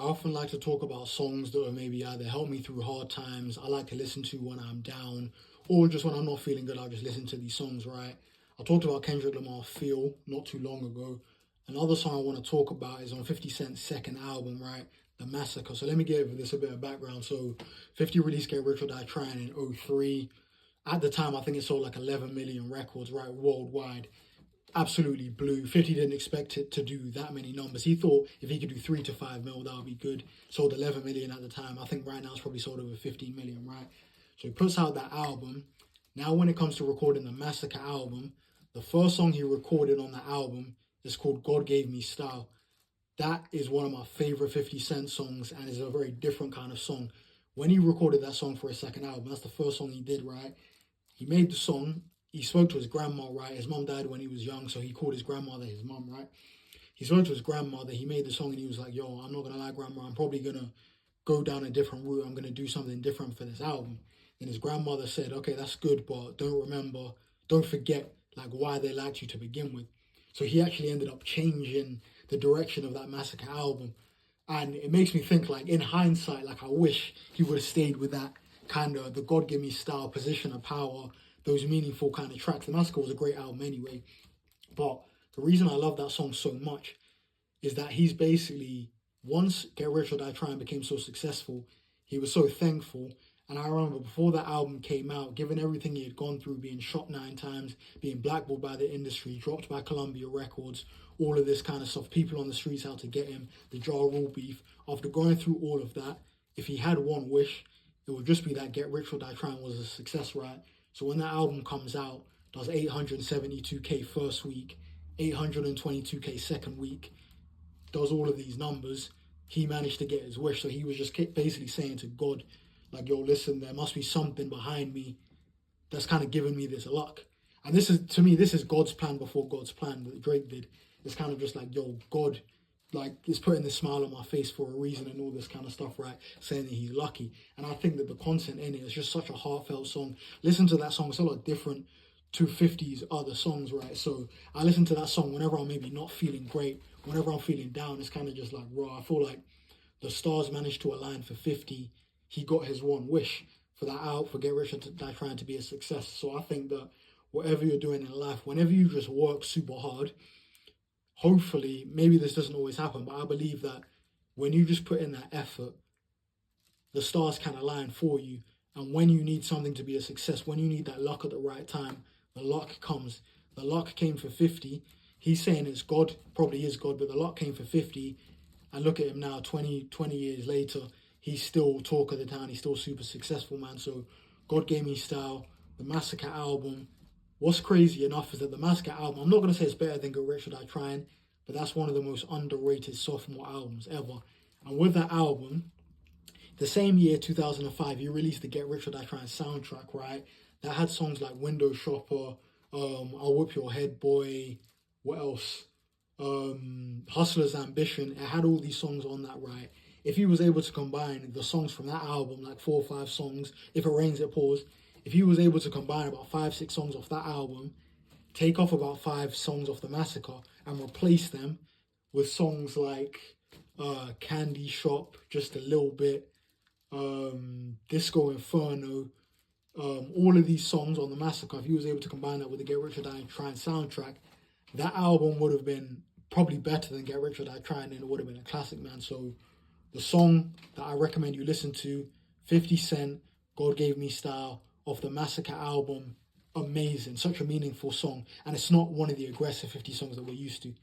often like to talk about songs that have maybe either helped me through hard times, I like to listen to when I'm down, or just when I'm not feeling good, I'll just listen to these songs, right? I talked about Kendrick Lamar Feel not too long ago. Another song I want to talk about is on 50 Cent's second album, right? The Massacre. So let me give this a bit of background. So 50 released Get Rich or Die Trying in '03. At the time, I think it sold like 11 million records, right, worldwide. Absolutely blew. 50 didn't expect it to do that many numbers. He thought if he could do 3 to 5 mil, that would be good. Sold 11 million at the time. I think right now it's probably sold over 15 million, right? So he puts out that album. Now, when it comes to recording the Massacre album, the first song he recorded on the album is called God Gave Me Style. That is one of my favorite 50 Cent songs and is a very different kind of song. When he recorded that song for his second album, that's the first song he did, right? He made the song. He spoke to his grandma, right? His mom died when he was young, so he called his grandmother his mom, right? He spoke to his grandmother. He made the song and he was like, yo, I'm not going to lie, grandma. I'm probably going to go down a different route. I'm going to do something different for this album. And his grandmother said, okay, that's good, but don't forget, like, why they liked you to begin with. So he actually ended up changing the direction of that Massacre album. And it makes me think, like, in hindsight, like, I wish he would have stayed with that kind of the God Give Me style, position of power, those meaningful kind of tracks. The Massacre was a great album anyway. But the reason I love that song so much is that he's basically, once Get Rich or Die Trying became so successful, he was so thankful. And I remember before that album came out, given everything he had gone through, being shot 9 times, being blackballed by the industry, dropped by Columbia Records, all of this kind of stuff, people on the streets out to get him, the Ja Rule beef. After going through all of that, if he had one wish, it would just be that Get Rich or Die Trying was a success, right? So when that album comes out, does 872K first week, 822K second week, does all of these numbers, he managed to get his wish. So he was just basically saying to God, like, yo, listen, there must be something behind me that's kind of giving me this luck. And this is, to me, this is God's plan before God's plan that Drake did. It's kind of just like, yo, God, like, is putting this smile on my face for a reason and all this kind of stuff, right? Saying that he's lucky. And I think that the content in it is just such a heartfelt song. Listen to that song. It's a lot different to 50's other songs, right? So I listen to that song whenever I'm maybe not feeling great, whenever I'm feeling down. It's kind of just like, raw. I feel like the stars managed to align for 50. He got his one wish for that out, for Get Rich or Die Trying to be a success. So I think that whatever you're doing in life, whenever you just work super hard, hopefully, maybe this doesn't always happen, but I believe that when you just put in that effort, the stars can align for you. And when you need something to be a success, when you need that luck at the right time, the luck comes. The luck came for 50. He's saying it's God, probably is God, but the luck came for 50. And look at him now, 20 years later, he's still talk of the town. He's still super successful, man. So God Gave Me Style, the Massacre album. What's crazy enough is that the Massacre album, I'm not going to say it's better than Get Rich or Die Trying, but that's one of the most underrated sophomore albums ever. And with that album, the same year, 2005, he released the Get Rich or Die Trying soundtrack, right? That had songs like Window Shopper, I'll Whip Your Head Boy, what else? Hustler's Ambition. It had all these songs on that, right? If he was able to combine the songs from that album, like 4 or 5 songs, If It Rains, It Pours, if he was able to combine about 5, 6 songs off that album, take off about 5 songs off the Massacre, and replace them with songs like Candy Shop, just a little bit, Disco Inferno, all of these songs on the Massacre, if he was able to combine that with the Get Rich or Die Trying soundtrack, that album would have been probably better than Get Rich or Die Trying, and it would have been a classic, man. So the song that I recommend you listen to, 50 Cent, God Gave Me Style, off the Massacre album, amazing, such a meaningful song. And it's not one of the aggressive 50 songs that we're used to.